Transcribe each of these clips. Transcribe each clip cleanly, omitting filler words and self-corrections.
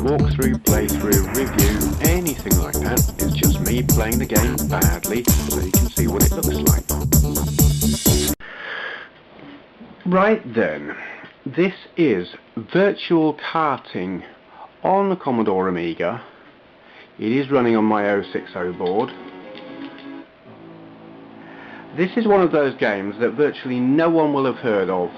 walkthrough, playthrough, review, anything like that. It's just me playing the game badly so you can see what it looks like. Right then, this is Virtual Karting on the Commodore Amiga. It is running on my 060 board. This is one of those games that virtually no one will have heard of.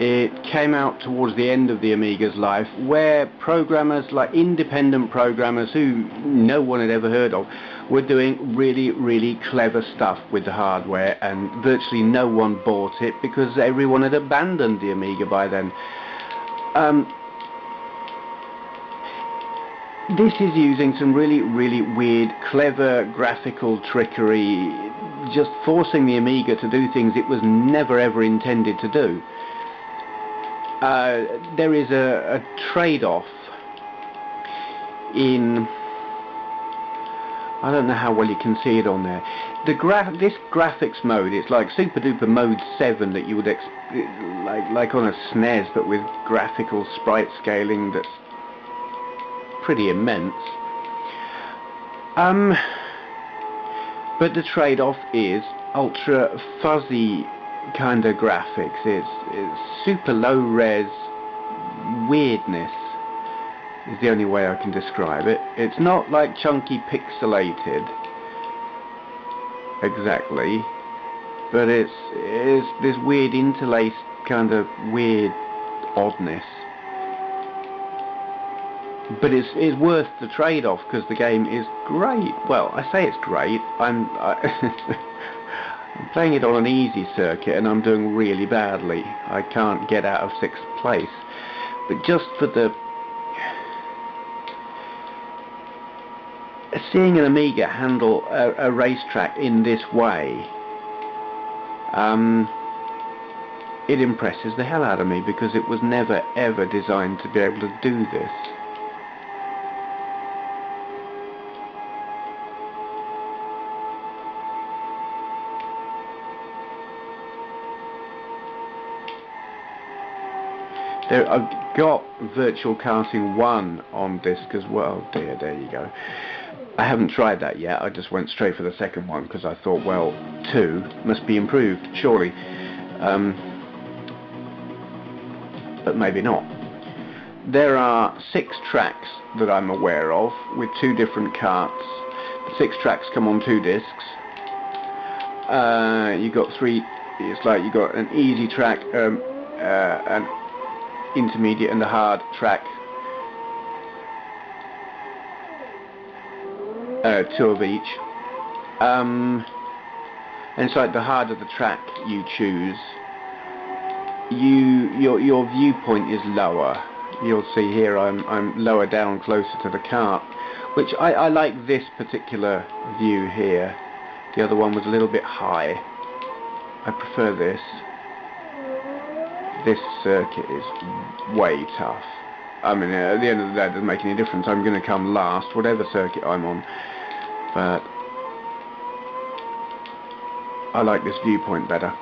It came out towards the end of the Amiga's life, where programmers, like independent programmers who no one had ever heard of, were doing really clever stuff with the hardware, and virtually no one bought it because everyone had abandoned the Amiga by then. This is using some really weird, clever graphical trickery, just forcing the Amiga to do things it was never ever intended to do. There is a trade-off in, I don't know how well you can see it on there. This graphics mode, it's like Super Duper Mode 7 that you would like on a SNES, but with graphical sprite scaling that's pretty immense. But the trade-off is ultra fuzzy kind of graphics. It's super low res weirdness is the only way I can describe it. It's not like chunky pixelated exactly, but it's this weird interlaced kind of weird oddness. But it's worth the trade-off because the game is great. Well, I say it's great. I'm playing it on an easy circuit and I'm doing really badly. I can't get out of 6th place. But just for the seeing an Amiga handle a racetrack in this way, it impresses the hell out of me because it was never ever designed to be able to do this. I've got Virtual Karting 1 on disc as well. Dear, there you go. I haven't tried that yet. I just went straight for the second one because I thought, well, 2 must be improved, surely. But maybe not. There are 6 tracks that I'm aware of with 2 different karts. The 6 tracks come on 2 discs. You got 3. It's like you got an easy track, an intermediate and the hard track, 2 of each, and it's like the harder the track you choose, your viewpoint is lower. You'll see here I'm lower down, closer to the kart, which I like this particular view here. The other one was a little bit high. I prefer this. This circuit is way tough. I mean, at the end of the day, it doesn't make any difference. I'm going to come last, whatever circuit I'm on. But I like this viewpoint better.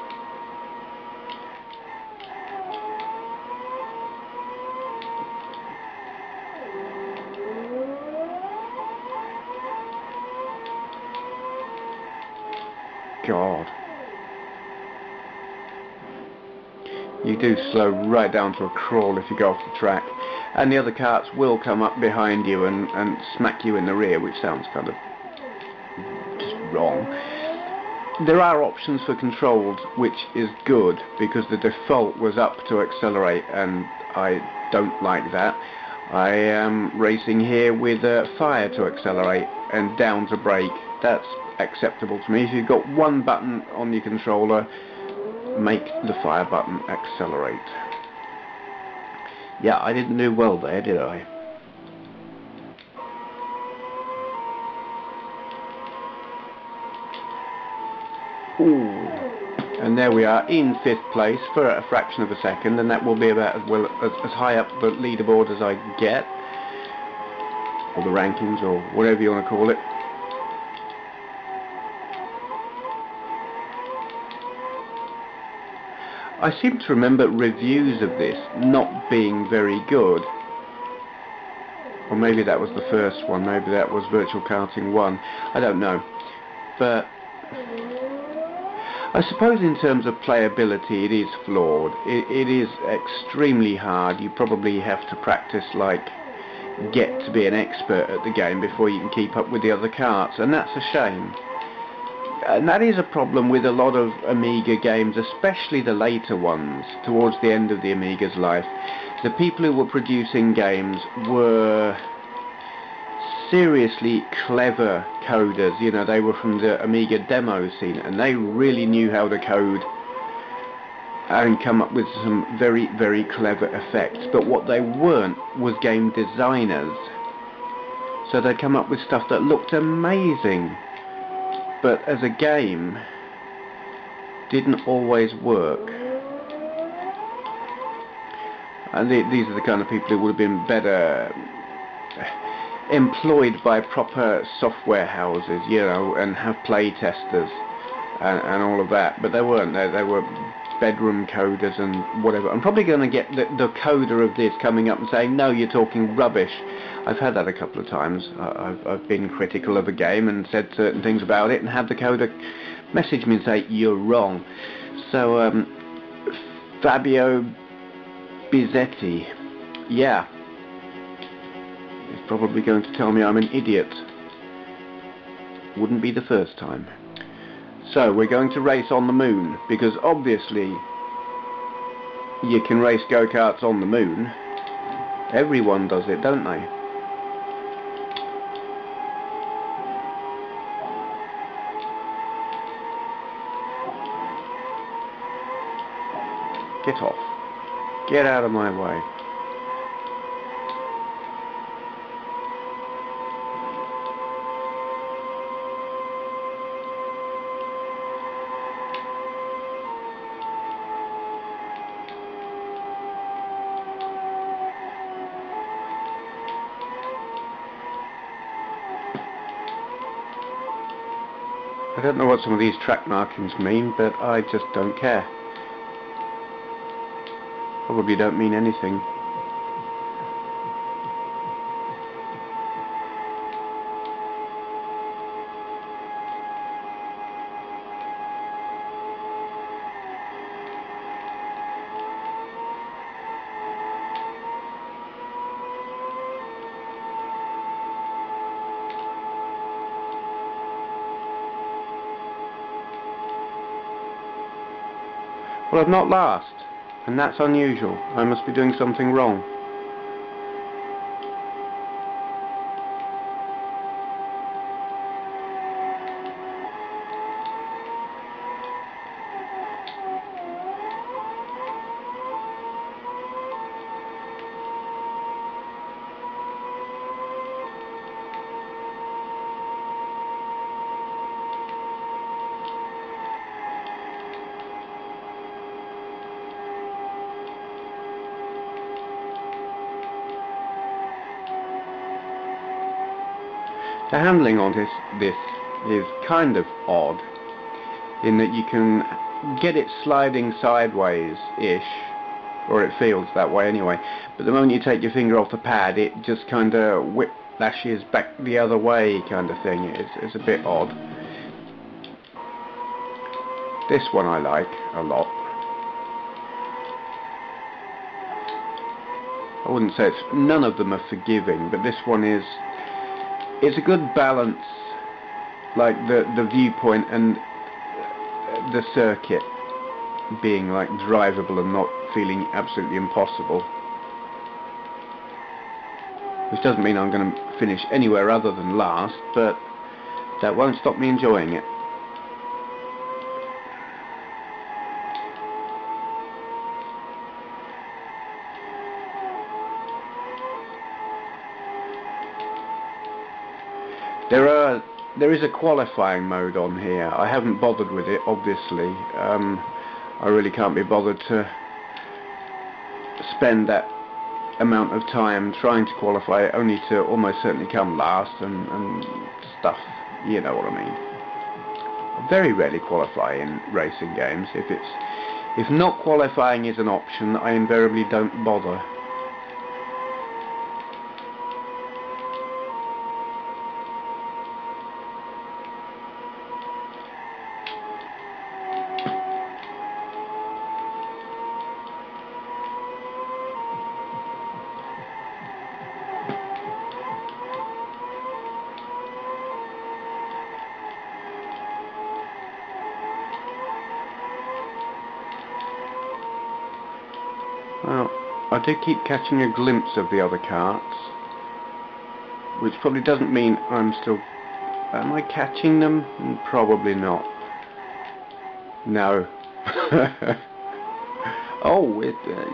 God. You do slow right down to a crawl if you go off the track, and the other karts will come up behind you and smack you in the rear, which sounds kind of just wrong. There are options for controls, which is good because the default was up to accelerate, and I don't like that. I am racing here with fire to accelerate and down to brake. That's acceptable to me. If you've got one button on your controller, make the fire button accelerate. Yeah, I didn't do well there, did I? Ooh. And there we are in 5th place for a fraction of a second, and that will be about as high up the leaderboard as I get, or the rankings, or whatever you want to call it. I seem to remember reviews of this not being very good. Or maybe that was the first one, maybe that was Virtual Karting 1, I don't know. But I suppose in terms of playability it is flawed. It is extremely hard. You probably have to practice like get to be an expert at the game before you can keep up with the other karts, and that's a shame. And that is a problem with a lot of Amiga games, especially the later ones, towards the end of the Amiga's life. The people who were producing games were seriously clever coders. You know, they were from the Amiga demo scene, and they really knew how to code and come up with some very, very clever effects. But what they weren't was game designers. So they'd come up with stuff that looked amazing, but as a game didn't always work. And these are the kind of people who would have been better employed by proper software houses, you know, and have play testers and all of that. But they weren't. They were bedroom coders and whatever. I'm probably going to get the coder of this coming up and saying, no, you're talking rubbish. I've had that a couple of times. I've been critical of a game and said certain things about it and had the coder message me and say, you're wrong. So, Fabio Bizzetti, yeah, he's probably going to tell me I'm an idiot. Wouldn't be the first time. So, we're going to race on the moon, because obviously you can race go-karts on the moon. Everyone does it, don't they? Get off. Get out of my way. I don't know what some of these track markings mean, but I just don't care. Probably don't mean anything. Well, I'm not last, and that's unusual. I must be doing something wrong. The handling on this is kind of odd, in that you can get it sliding sideways-ish, or it feels that way anyway, but the moment you take your finger off the pad it just kind of whiplashes back the other way kind of thing. It's a bit odd. This one I like a lot. I wouldn't say none of them are forgiving, but this one is... It's a good balance, like the viewpoint and the circuit being like drivable and not feeling absolutely impossible. Which doesn't mean I'm going to finish anywhere other than last, but that won't stop me enjoying it. There is a qualifying mode on here. I haven't bothered with it, obviously. I really can't be bothered to spend that amount of time trying to qualify, only to almost certainly come last and stuff. You know what I mean. I very rarely qualify in racing games. If not qualifying is an option, I invariably don't bother. Well, I do keep catching a glimpse of the other carts, which probably doesn't mean I'm still... Am I catching them? Probably not. No. Oh,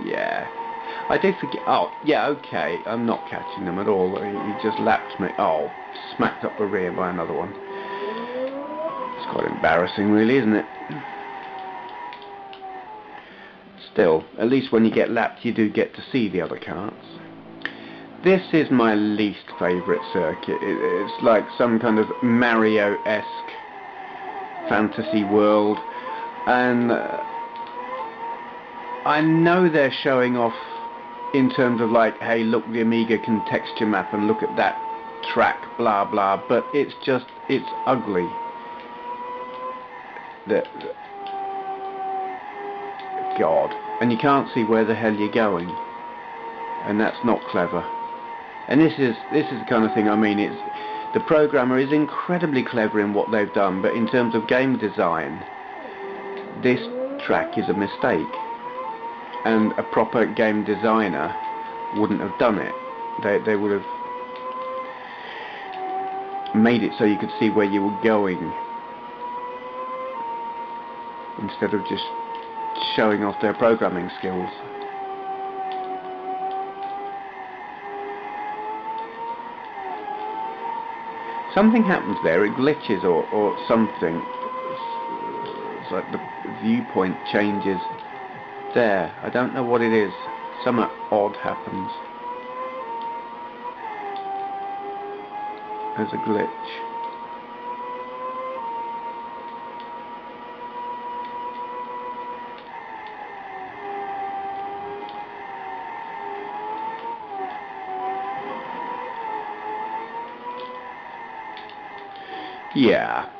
yeah. I did forget. Oh, yeah, okay. I'm not catching them at all. He just lapped me. Oh, smacked up the rear by another one. It's quite embarrassing, really, isn't it? Still, at least when you get lapped, you do get to see the other carts. This is my least favourite circuit. It's like some kind of Mario-esque fantasy world, and I know they're showing off in terms of like, hey, look, the Amiga can texture map and look at that track, blah blah, but it's ugly. God, and you can't see where the hell you're going, and that's not clever. And this is the kind of thing, I mean, the programmer is incredibly clever in what they've done, but in terms of game design, this track is a mistake, and a proper game designer wouldn't have done it. They would have made it so you could see where you were going, instead of just showing off their programming skills. Something happens there, it glitches or something. It's like the viewpoint changes there. I don't know what it is. Something odd happens. There's a glitch. Yeah.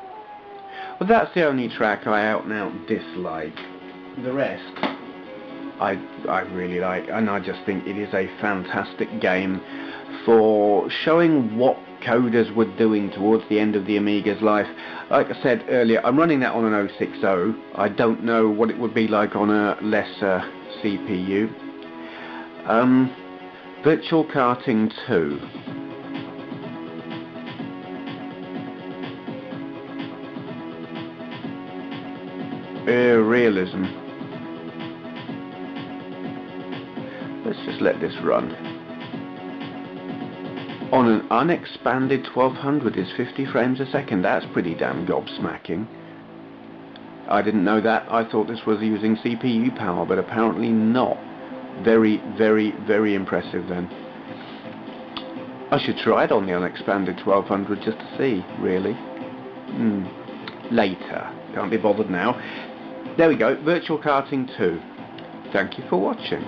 Well, that's the only track I out and out dislike. The rest I really like, and I just think it is a fantastic game for showing what coders were doing towards the end of the Amiga's life. Like I said earlier, I'm running that on an 060. I don't know what it would be like on a lesser CPU. Virtual Karting II. Realism. Let's just let this run. On an unexpanded 1200 is 50 frames a second. That's pretty damn gobsmacking. I didn't know that. I thought this was using CPU power, but apparently not. Very, very, very impressive then. I should try it on the unexpanded 1200 just to see, really. Later. Can't be bothered now. There we go, Virtual Karting 2. Thank you for watching.